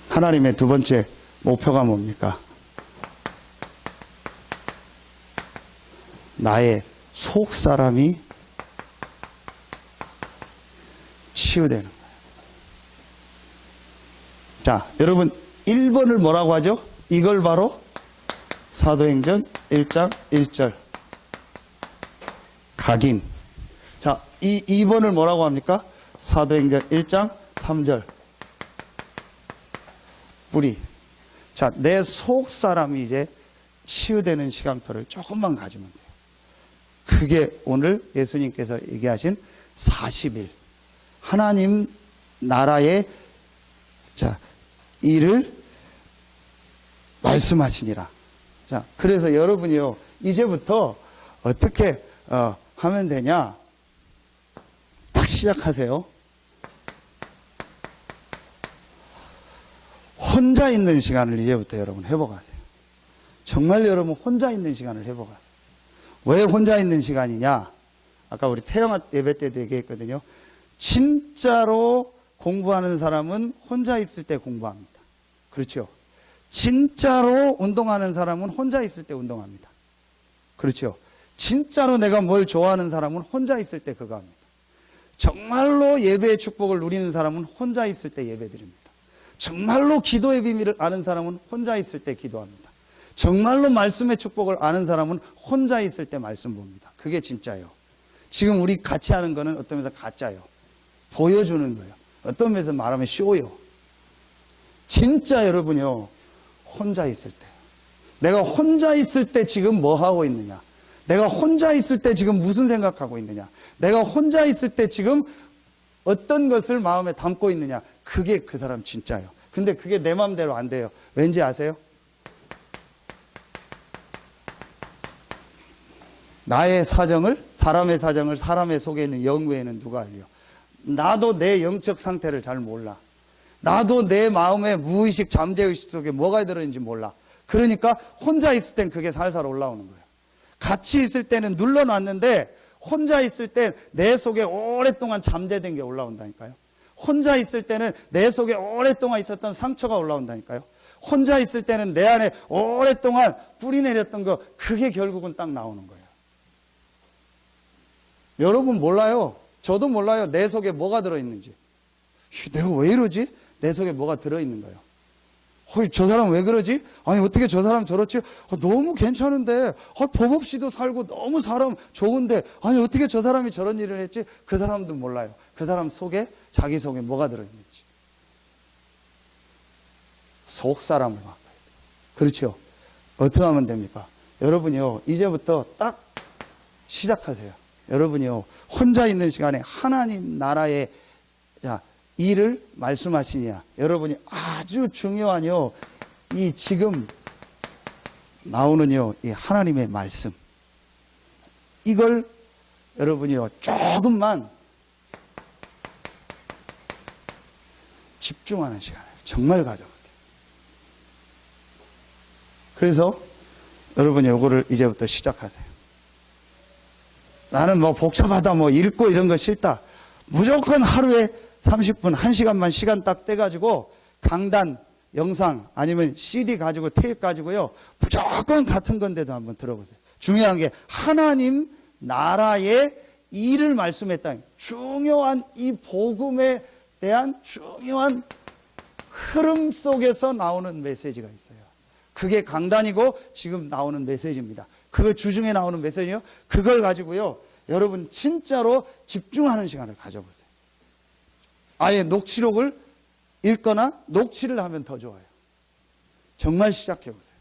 하나님의 두 번째 목표가 뭡니까? 나의 속 사람이 치유되는 거예요. 자, 여러분 1번을 뭐라고 하죠? 이걸 바로 사도행전 1장 1절 각인. 자, 이 2번을 뭐라고 합니까? 사도행전 1장 3절 뿌리. 자, 내 속 사람이 이제 치유되는 시간표를 조금만 가지면 돼요. 그게 오늘 예수님께서 얘기하신 40일 하나님 나라의 일을 말씀하시니라. 자, 그래서 여러분이요, 이제부터 어떻게 하면 되냐? 딱 시작하세요. 혼자 있는 시간을 이제부터 여러분 회복하세요. 정말 여러분 혼자 있는 시간을 해보세요. 왜 혼자 있는 시간이냐? 아까 우리 태영아 예배 때도 얘기했거든요. 진짜로 공부하는 사람은 혼자 있을 때 공부합니다. 그렇죠? 진짜로 운동하는 사람은 혼자 있을 때 운동합니다. 그렇죠? 진짜로 내가 뭘 좋아하는 사람은 혼자 있을 때 그거 합니다. 정말로 예배의 축복을 누리는 사람은 혼자 있을 때 예배 드립니다. 정말로 기도의 비밀을 아는 사람은 혼자 있을 때 기도합니다. 정말로 말씀의 축복을 아는 사람은 혼자 있을 때 말씀 봅니다. 그게 진짜예요. 지금 우리 같이 하는 거는 어떤 면에서 가짜예요. 보여주는 거예요. 어떤 면에서 말하면 쇼예요. 진짜 여러분요, 혼자 있을 때. 내가 혼자 있을 때 지금 뭐 하고 있느냐? 내가 혼자 있을 때 지금 무슨 생각하고 있느냐? 내가 혼자 있을 때 지금 어떤 것을 마음에 담고 있느냐? 그게 그 사람 진짜예요. 근데 그게 내 마음대로 안 돼요. 왠지 아세요? 나의 사정을, 사람의 사정을 사람의 속에 있는 영외에는 누가 알려? 나도 내 영적 상태를 잘 몰라. 나도 내 마음의 무의식, 잠재의식 속에 뭐가 들어있는지 몰라. 그러니까 혼자 있을 땐 그게 살살 올라오는 거예요. 같이 있을 때는 눌러놨는데 혼자 있을 때 내 속에 오랫동안 잠재된 게 올라온다니까요. 혼자 있을 때는 내 속에 오랫동안 있었던 상처가 올라온다니까요. 혼자 있을 때는 내 안에 오랫동안 뿌리 내렸던 거, 그게 결국은 딱 나오는 거예요. 여러분 몰라요. 저도 몰라요. 내 속에 뭐가 들어있는지. 내가 왜 이러지? 내 속에 뭐가 들어있는 거예요. 저 사람 왜 그러지? 아니 어떻게 저 사람 저렇지? 너무 괜찮은데, 법 없이도 살고 너무 사람 좋은데, 아니 어떻게 저 사람이 저런 일을 했지? 그 사람도 몰라요. 그 사람 속에, 자기 속에 뭐가 들어있는지. 속 사람을 바꿔야 돼요. 그렇죠? 어떻게 하면 됩니까? 여러분이요, 이제부터 딱 시작하세요. 여러분이요, 혼자 있는 시간에 하나님 나라의 일을 말씀하시냐. 여러분이 아주 중요한요, 이 지금 나오는요, 이 하나님의 말씀. 이걸 여러분이요, 조금만 집중하는 시간을 정말 가져보세요. 그래서 여러분이 요거를 이제부터 시작하세요. 나는 뭐 복잡하다, 뭐 읽고 이런 거 싫다. 무조건 하루에 30분, 1시간만 시간 딱 떼가지고 강단, 영상 아니면 CD 가지고 테이프 가지고요, 무조건 같은 건데도 한번 들어보세요. 중요한 게 하나님 나라의 일을 말씀했다. 중요한 이 복음에 대한 중요한 흐름 속에서 나오는 메시지가 있어요. 그게 강단이고 지금 나오는 메시지입니다. 그 주중에 나오는 메시지요. 그걸 가지고요, 여러분 진짜로 집중하는 시간을 가져보세요. 아예 녹취록을 읽거나 녹취를 하면 더 좋아요. 정말 시작해보세요.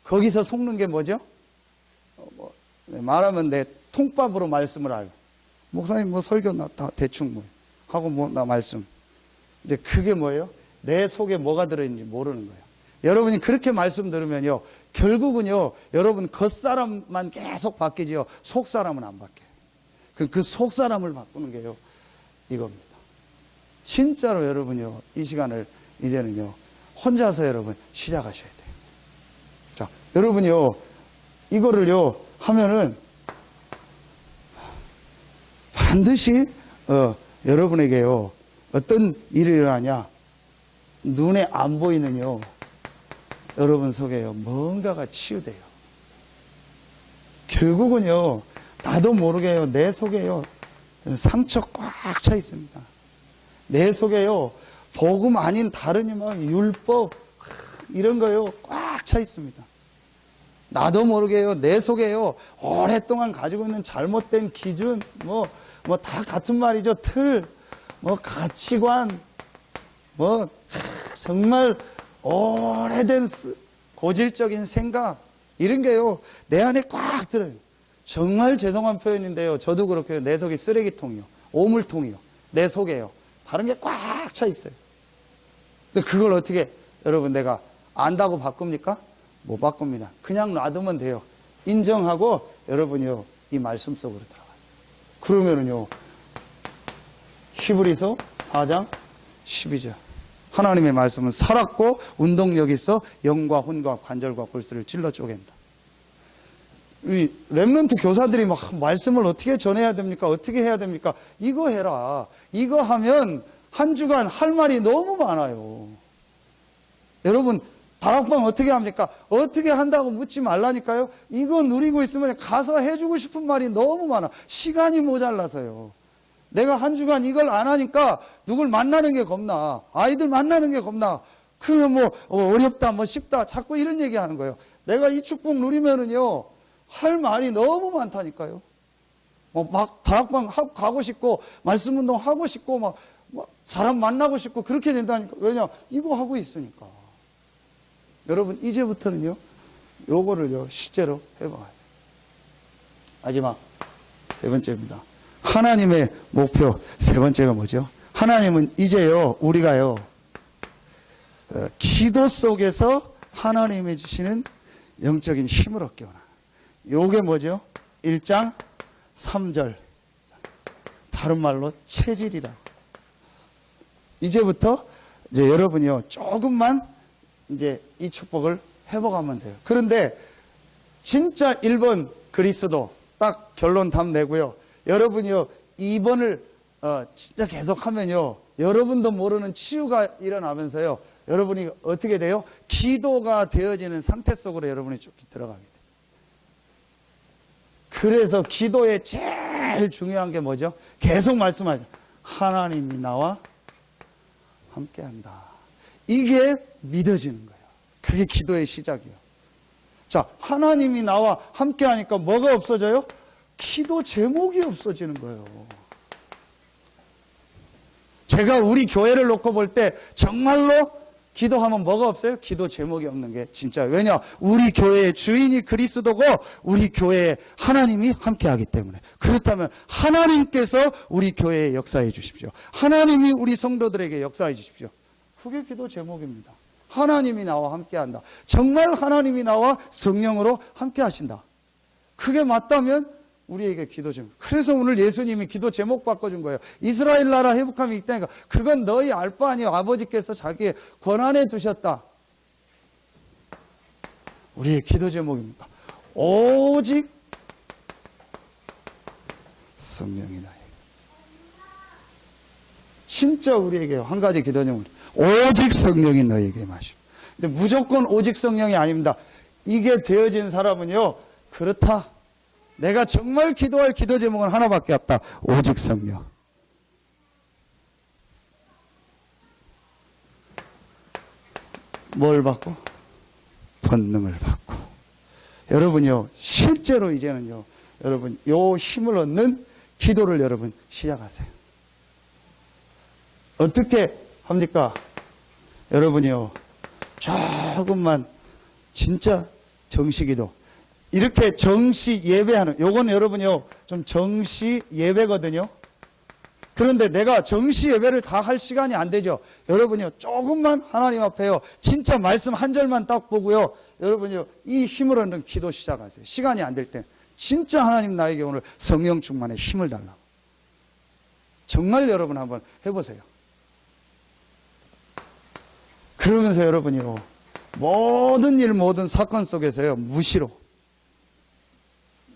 거기서 속는 게 뭐죠? 말하면 내 통밥으로 말씀을 알고, 목사님 뭐 설교 나 다 대충 뭐 하고 뭐 나 말씀. 근데 그게 뭐예요? 내 속에 뭐가 들어있는지 모르는 거예요. 여러분이 그렇게 말씀 들으면요, 결국은요, 여러분 겉사람만 계속 바뀌지요, 속사람은 안 바뀌어요. 그 속사람을 바꾸는 게요, 이겁니다. 진짜로 여러분요, 이 시간을 이제는요, 혼자서 여러분 시작하셔야 돼요. 자, 여러분요, 이거를요 하면은 반드시 여러분에게요, 어떤 일이 일어나냐? 눈에 안 보이는요, 여러분 속에요, 뭔가가 치유돼요. 결국은요, 나도 모르게요, 내 속에요, 상처 꽉 차 있습니다. 내 속에요, 복음 아닌 다른 뭐 율법 이런 거요, 꽉 차 있습니다. 나도 모르게요, 내 속에요, 오랫동안 가지고 있는 잘못된 기준, 뭐 다 같은 말이죠. 틀, 뭐 가치관, 뭐 정말 오래된 고질적인 생각, 이런 게요, 내 안에 꽉 들어요. 정말 죄송한 표현인데요, 저도 그렇게 내 속이 쓰레기통이요, 오물통이요, 내 속에요, 다른 게 꽉 차 있어요. 근데 그걸 어떻게 여러분 내가 안다고 바꿉니까? 못 바꿉니다. 그냥 놔두면 돼요. 인정하고 여러분이요, 이 말씀 속으로 들어가요. 그러면은요, 히브리서 4장 12절 하나님의 말씀은 살았고 운동력이 있어 영과 혼과 관절과 골수를 찔러 쪼갠다. 이 렘넌트 교사들이 막 말씀을 어떻게 전해야 됩니까? 어떻게 해야 됩니까? 이거 해라. 이거 하면 한 주간 할 말이 너무 많아요. 여러분 다락방 어떻게 합니까? 어떻게 한다고 묻지 말라니까요. 이거 누리고 있으면 가서 해주고 싶은 말이 너무 많아. 시간이 모자라서요. 내가 한 주간 이걸 안 하니까 누굴 만나는 게 겁나. 아이들 만나는 게 겁나. 그러면 뭐 어렵다 뭐 쉽다 자꾸 이런 얘기 하는 거예요. 내가 이 축복 누리면은요 할 말이 너무 많다니까요. 막 다락방 가고 싶고 말씀 운동 하고 싶고 막 사람 만나고 싶고 그렇게 된다니까. 왜냐? 이거 하고 있으니까. 여러분 이제부터는요 요거를요 실제로 해봐야 돼요. 마지막 세 번째입니다. 하나님의 목표 세 번째가 뭐죠? 하나님은 이제요 우리가요 기도 속에서 하나님이 주시는 영적인 힘을 얻게 원하는 요게 뭐죠? 1장 3절 다른 말로 체질이라고. 이제부터 이제 여러분이요 조금만 이제 이 축복을 회복하면 돼요. 그런데 진짜 1번 그리스도 딱 결론 답 내고요. 여러분이요 2번을 진짜 계속 하면요 여러분도 모르는 치유가 일어나면서요 여러분이 어떻게 돼요? 기도가 되어지는 상태 속으로 여러분이 쭉 들어가게 돼요. 그래서 기도의 제일 중요한 게 뭐죠? 계속 말씀하죠. 하나님이 나와 함께한다. 이게 믿어지는 거예요. 그게 기도의 시작이에요. 자, 하나님이 나와 함께하니까 뭐가 없어져요? 기도 제목이 없어지는 거예요. 제가 우리 교회를 놓고 볼 때 정말로 기도하면 뭐가 없어요? 기도 제목이 없는 게 진짜. 왜냐? 우리 교회의 주인이 그리스도고 우리 교회에 하나님이 함께하기 때문에. 그렇다면 하나님께서 우리 교회에 역사해 주십시오. 하나님이 우리 성도들에게 역사해 주십시오. 그게 기도 제목입니다. 하나님이 나와 함께한다. 정말 하나님이 나와 성령으로 함께하신다. 그게 맞다면 우리에게 기도 제목. 그래서 오늘 예수님이 기도 제목 바꿔준 거예요. 이스라엘 나라 회복함이 있다니까. 그건 너희 알 바 아니에요. 아버지께서 자기의 권한에 두셨다. 우리의 기도 제목입니다. 오직 성령이 나에게. 진짜 우리에게 한 가지 기도 제목. 오직 성령이 너에게 마시고. 근데 무조건 오직 성령이 아닙니다. 이게 되어진 사람은요. 그렇다. 내가 정말 기도할 기도 제목은 하나밖에 없다. 오직 성령. 뭘 받고? 권능을 받고. 여러분요, 실제로 이제는요, 여러분, 요 힘을 얻는 기도를 여러분 시작하세요. 어떻게 합니까? 여러분이요, 조금만 진짜 정시기도. 이렇게 정시 예배하는, 요건 여러분요, 좀 정시 예배거든요. 그런데 내가 정시 예배를 다 할 시간이 안 되죠. 여러분요, 조금만 하나님 앞에요, 진짜 말씀 한 절만 딱 보고요, 여러분요, 이 힘을 얻는 기도 시작하세요. 시간이 안 될 때. 진짜 하나님 나에게 오늘 성령 충만의 힘을 달라고. 정말 여러분 한번 해보세요. 그러면서 여러분이요, 모든 일, 모든 사건 속에서요, 무시로.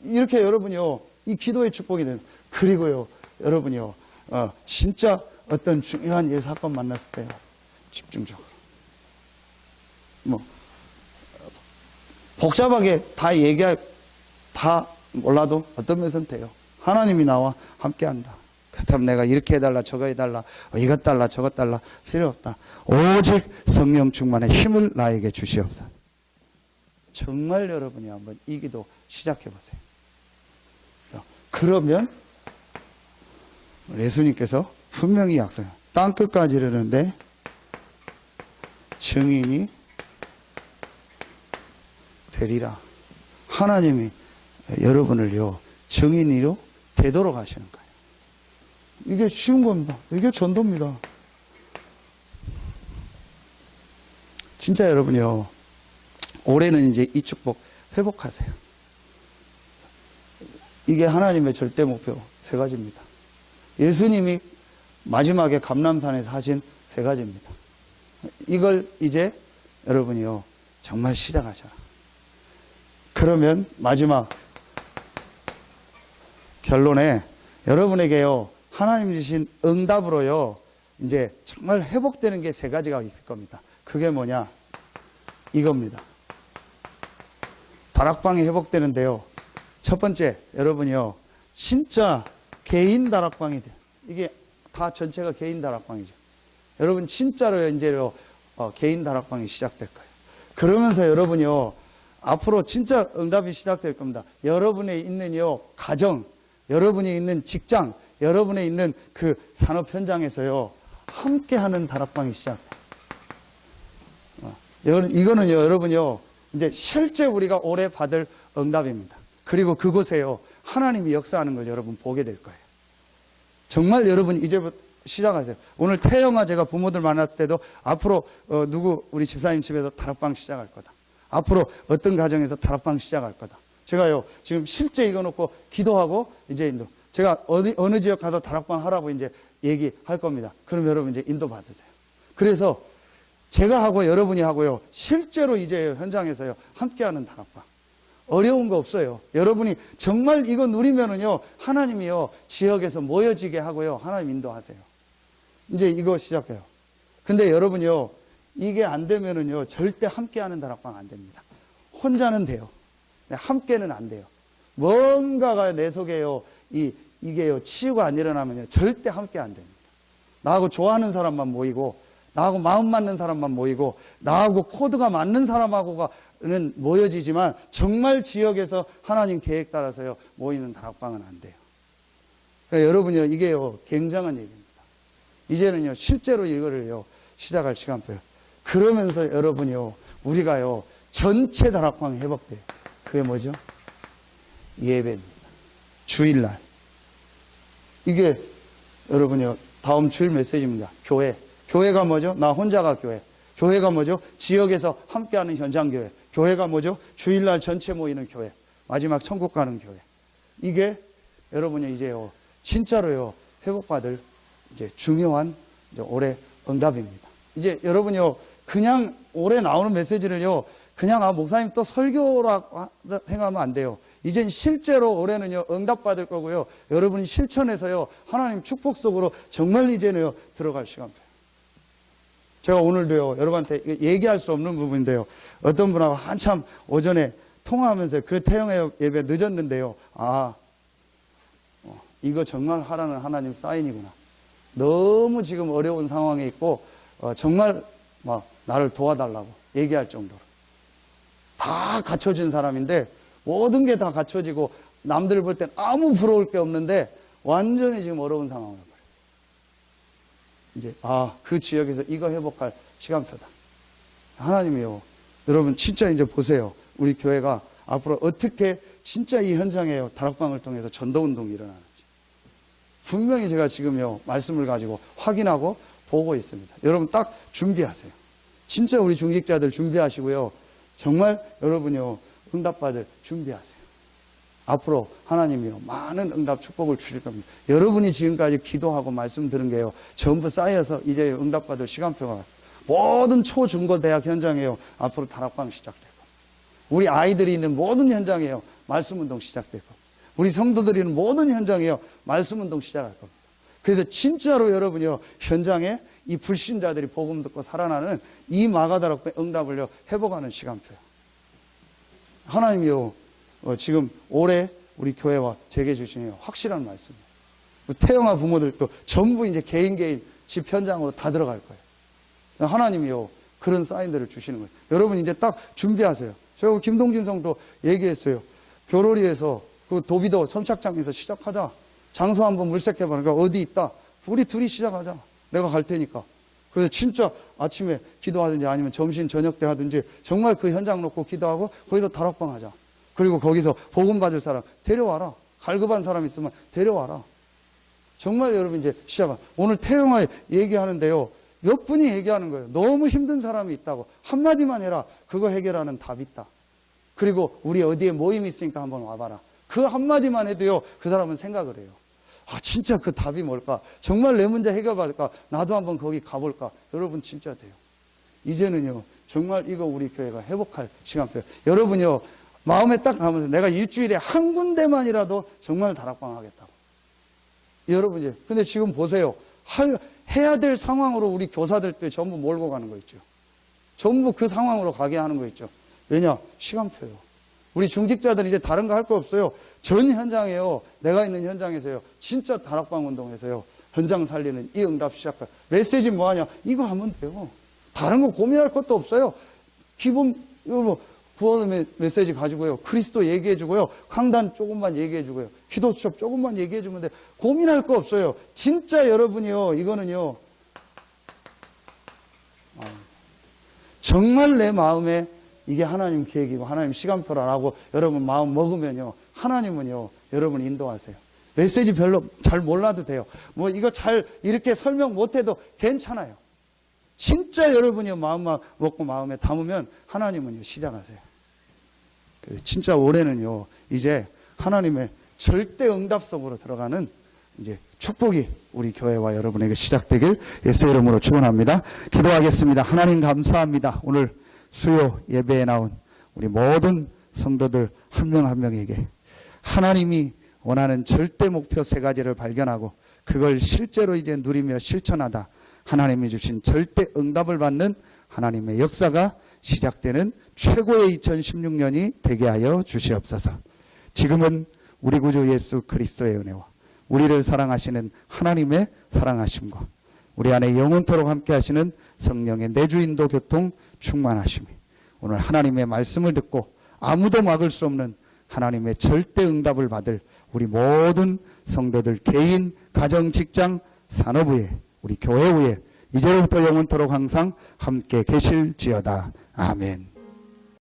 이렇게 여러분이요, 이 기도의 축복이 되는. 그리고요, 여러분이요, 진짜 어떤 중요한 일, 사건 만났을 때요, 집중적으로. 복잡하게 다 몰라도 어떤 면에서는 돼요. 하나님이 나와 함께 한다. 그렇다면 내가 이렇게 해달라, 저거 해달라, 이것 달라, 저것 달라, 필요 없다. 오직 성령 충만의 힘을 나에게 주시옵소서. 정말 여러분이 한번 이 기도 시작해보세요. 그러면 예수님께서 분명히 약속해요. 땅끝까지 이르는데 증인이 되리라. 하나님이 여러분을요, 증인으로 되도록 하시는 거예요. 이게 쉬운 겁니다. 이게 전도입니다. 진짜 여러분이요, 올해는 이제 이 축복 회복하세요. 이게 하나님의 절대 목표 세 가지입니다. 예수님이 마지막에 감람산에서 하신 세 가지입니다. 이걸 이제 여러분이요, 정말 시작하셔라. 그러면 마지막 결론에 여러분에게요, 하나님 주신 응답으로요, 이제 정말 회복되는 게 세 가지가 있을 겁니다. 그게 뭐냐? 이겁니다. 다락방이 회복되는데요. 첫 번째, 여러분이요, 진짜 개인 다락방이 돼요. 이게 다 전체가 개인 다락방이죠. 여러분 진짜로 이제요, 개인 다락방이 시작될 거예요. 그러면서 여러분이요, 앞으로 진짜 응답이 시작될 겁니다. 여러분의 있는요, 가정, 여러분이 있는 직장, 여러분의 있는 그 산업 현장에서요, 함께하는 다락방이 시작돼요. 이거는요, 여러분요, 이제 실제 우리가 올해 받을 응답입니다. 그리고 그곳에요, 하나님이 역사하는 걸 여러분 보게 될 거예요. 정말 여러분 이제부터 시작하세요. 오늘 태영아 제가 부모들 만났을 때도 앞으로 우리 집사님 집에서 다락방 시작할 거다. 앞으로 어떤 가정에서 다락방 시작할 거다. 제가요, 지금 실제 이거 놓고 기도하고 이제 제가 어느 지역 가서 다락방 하라고 이제 얘기할 겁니다. 그럼 여러분 이제 인도 받으세요. 그래서 제가 하고 여러분이 하고요, 실제로 이제 현장에서요, 함께하는 다락방. 어려운 거 없어요. 여러분이 정말 이거 누리면은요, 하나님이요, 지역에서 모여지게 하고요, 하나님 인도하세요. 이제 이거 시작해요. 근데 여러분요, 이게 안 되면은요, 절대 함께하는 다락방 안 됩니다. 혼자는 돼요. 함께는 안 돼요. 뭔가가 내 속에요, 이게요, 치유가 안 일어나면요, 절대 함께 안 됩니다. 나하고 좋아하는 사람만 모이고, 나하고 마음 맞는 사람만 모이고, 나하고 코드가 맞는 사람하고는 모여지지만, 정말 지역에서 하나님 계획 따라서요, 모이는 다락방은 안 돼요. 그러니까 여러분요, 이게요, 굉장한 얘기입니다. 이제는요, 실제로 이거를요, 시작할 시간표예요. 그러면서 여러분요, 우리가요, 전체 다락방이 회복돼요. 그게 뭐죠? 예배입니다. 주일날. 이게 여러분요, 다음 주일 메시지입니다. 교회. 교회가 뭐죠? 나 혼자가 교회. 교회가 뭐죠? 지역에서 함께하는 현장교회. 교회가 뭐죠? 주일날 전체 모이는 교회. 마지막 천국 가는 교회. 이게 여러분이 이제요, 진짜로요, 회복받을 이제 중요한 이제 올해 응답입니다. 이제 여러분요, 그냥 올해 나오는 메시지를요, 그냥 목사님 또 설교라고 생각하면 안 돼요. 이젠 실제로 올해는요, 응답받을 거고요, 여러분이 실천해서요, 하나님 축복 속으로 정말 이제는요, 들어갈 시간표예요. 제가 오늘도요, 여러분한테 얘기할 수 없는 부분인데요, 어떤 분하고 한참 오전에 통화하면서 그 태영의 예배 늦었는데요, 이거 정말 하라는 하나님 사인이구나. 너무 지금 어려운 상황에 있고, 정말 막 나를 도와달라고 얘기할 정도로. 다 갖춰진 사람인데, 모든 게 다 갖춰지고, 남들 볼 땐 아무 부러울 게 없는데, 완전히 지금 어려운 상황이에요. 이제, 그 지역에서 이거 회복할 시간표다. 하나님이요. 여러분, 진짜 이제 보세요. 우리 교회가 앞으로 어떻게 진짜 이 현장에요, 다락방을 통해서 전도운동이 일어나는지. 분명히 제가 지금요, 말씀을 가지고 확인하고 보고 있습니다. 여러분 딱 준비하세요. 진짜 우리 중직자들 준비하시고요. 정말 여러분요, 응답받을 준비하세요. 앞으로 하나님이요, 많은 응답 축복을 주실 겁니다. 여러분이 지금까지 기도하고 말씀 들은 게요, 전부 쌓여서 이제 응답받을 시간표가 왔어요. 모든 초, 중고, 대학 현장에요, 앞으로 다락방 시작되고, 우리 아이들이 있는 모든 현장에요, 말씀운동 시작되고, 우리 성도들이 있는 모든 현장에요, 말씀운동 시작할 겁니다. 그래서 진짜로 여러분이요, 현장에 이 불신자들이 복음 듣고 살아나는 이 마가다락방의 응답을요, 회복하는 시간표예요. 하나님이요, 지금 올해 우리 교회와 제게 주시는 확실한 말씀이에요. 태영아 부모들도 전부 이제 개인 집 현장으로 다 들어갈 거예요. 하나님이요, 그런 사인들을 주시는 거예요. 여러분 이제 딱 준비하세요. 제가 김동진 성도 얘기했어요. 교로리에서 그 도비도 선착장에서 시작하자. 장소 한번 물색해봐. 그러니까 어디 있다. 우리 둘이 시작하자. 내가 갈 테니까. 그래서 진짜 아침에 기도하든지 아니면 점심 저녁 때 하든지 정말 그 현장 놓고 기도하고 거기서 다락방 하자. 그리고 거기서 복음 받을 사람 데려와라. 갈급한 사람 있으면 데려와라. 정말 여러분 이제 시작하. 오늘 태영아 얘기하는데요, 몇 분이 얘기하는 거예요. 너무 힘든 사람이 있다고. 한마디만 해라. 그거 해결하는 답 있다. 그리고 우리 어디에 모임이 있으니까 한번 와봐라. 그 한마디만 해도요, 그 사람은 생각을 해요. 진짜 그 답이 뭘까? 정말 내 문제 해결받을까? 나도 한번 거기 가볼까? 여러분 진짜 돼요. 이제는요, 정말 이거 우리 교회가 회복할 시간표예요. 여러분요, 마음에 딱 가면서 내가 일주일에 한 군데만이라도 정말 다락방 하겠다고. 여러분, 근데 지금 보세요. 해야 될 상황으로 우리 교사들도 전부 몰고 가는 거 있죠. 전부 그 상황으로 가게 하는 거 있죠. 왜냐? 시간표요. 우리 중직자들은 이제 다른 거 할 거 없어요. 전 현장에요. 내가 있는 현장에서요. 진짜 다락방 운동에서요. 현장 살리는 이 응답 시작할. 메시지 뭐 하냐? 이거 하면 돼요. 다른 거 고민할 것도 없어요. 기본, 구원의 메시지 가지고요. 그리스도 얘기해주고요. 강단 조금만 얘기해주고요. 기도 수업 조금만 얘기해주면 돼. 고민할 거 없어요. 진짜 여러분이요. 이거는요. 정말 내 마음에 이게 하나님 계획이고 하나님 시간표라고 여러분 마음 먹으면요. 하나님은요. 여러분 인도하세요. 메시지 별로 잘 몰라도 돼요. 뭐 이거 잘 이렇게 설명 못해도 괜찮아요. 진짜 여러분이 마음만 먹고 마음에 담으면 하나님은요. 시작하세요. 진짜 올해는요. 이제 하나님의 절대 응답 속으로 들어가는 이제 축복이 우리 교회와 여러분에게 시작되길 예수 이름으로 축원합니다. 기도하겠습니다. 하나님 감사합니다. 오늘 수요 예배에 나온 우리 모든 성도들 한 명 한 명에게 하나님이 원하는 절대 목표 3가지를 발견하고 그걸 실제로 이제 누리며 실천하다 하나님이 주신 절대 응답을 받는 하나님의 역사가 시작되는 최고의 2016년이 되게 하여 주시옵소서. 지금은 우리 구주 예수 그리스도의 은혜와 우리를 사랑하시는 하나님의 사랑하심과 우리 안에 영원토록 함께 하시는 성령의 내주인도 교통 충만하심이 오늘 하나님의 말씀을 듣고 아무도 막을 수 없는 하나님의 절대 응답을 받을 우리 모든 성도들 개인, 가정, 직장, 산업의회, 우리 교회의회 이제로부터 영원토록 항상 함께 계실지어다. 아멘.